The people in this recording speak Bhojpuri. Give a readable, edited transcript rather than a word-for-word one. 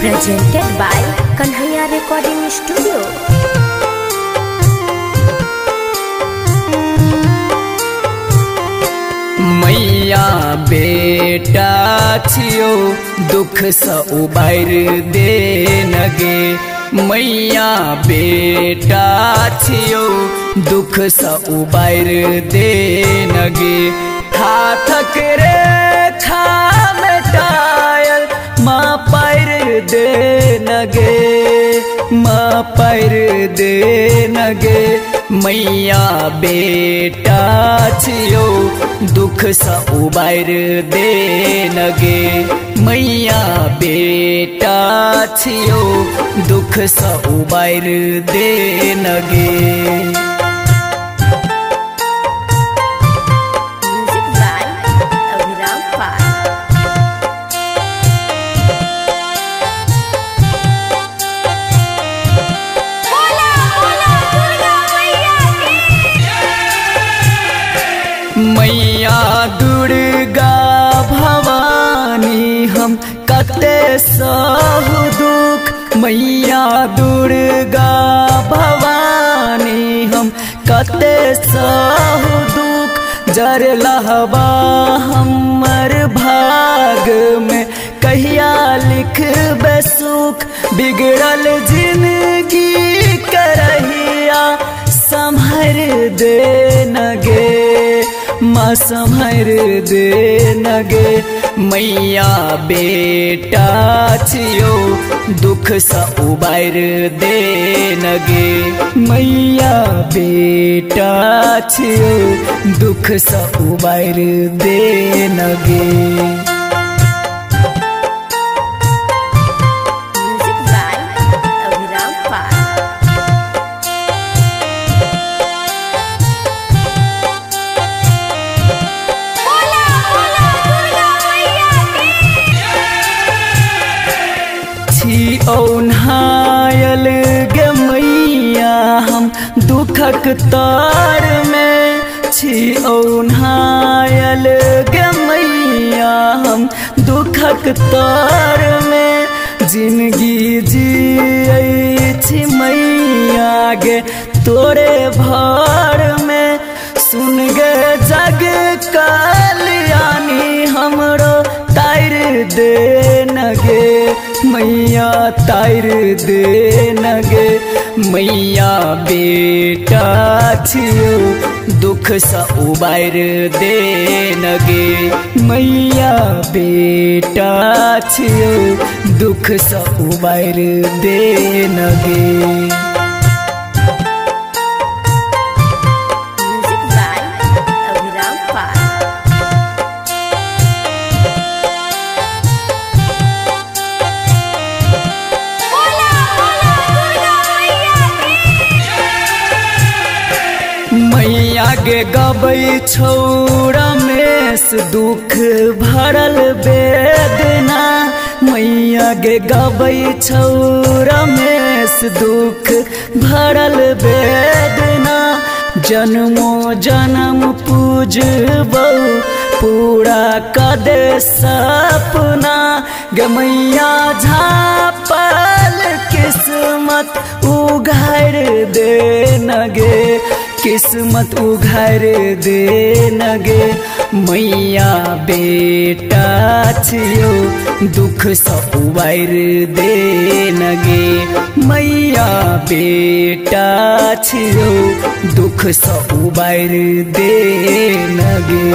presented by Kanhaiya Recording Studio. मैया बेटा छियो दुख स उबार देनगे। मैया बेटा छियो दुख स उबार देनगे। हाथक रेखा मिटायल माँ पैर देनगे, माँ पैर देनगे। मैया बेटा छियो दुख स उबार देनगे। मैया बेटा छियो दुख स उबार देनगे। मैया दुर्गा भवानी हम कते सहु दुख। मैया दुर्गा भवानी हम कते सहु दुख। जर लहबा हमर भाग में कहिया लिखबे सुख। बिगड़ल जिंदगी करहिया संभर देनगे, माँ संभर देनगे। मैया बेटा छियो दुख स उबार देनगे। मैया बेटा छियो दुख स उबार देनगे। ओन्हायल गे मैया हम दुखक तार में छी। ओन्हायल गे मैया हम दुखक तार में जिंदगी जियै छी मैया गे तोरे भर में। सुन गे जग कल्याणी हमरो तार देनगे। मैया तार देनगे। मैया बेटा छियो दुख स उबार देनगे। मैया बेटा छियो दुख स उबार देनगे। मैया गे गबै छौ रमेश दुख भरल वेदना। मैया गे गबै छौ रमेश दुख भरल वेदना। जन्मो जन्म पूजबौ पूरा कदे सपना। गे मैया झापल किस्मत उघार देनगे, किस्मत उघार देनगे। मैया बेटा छियो दुख स उबार देनगे। मैया बेटा छियो दुख स उबार देनगे।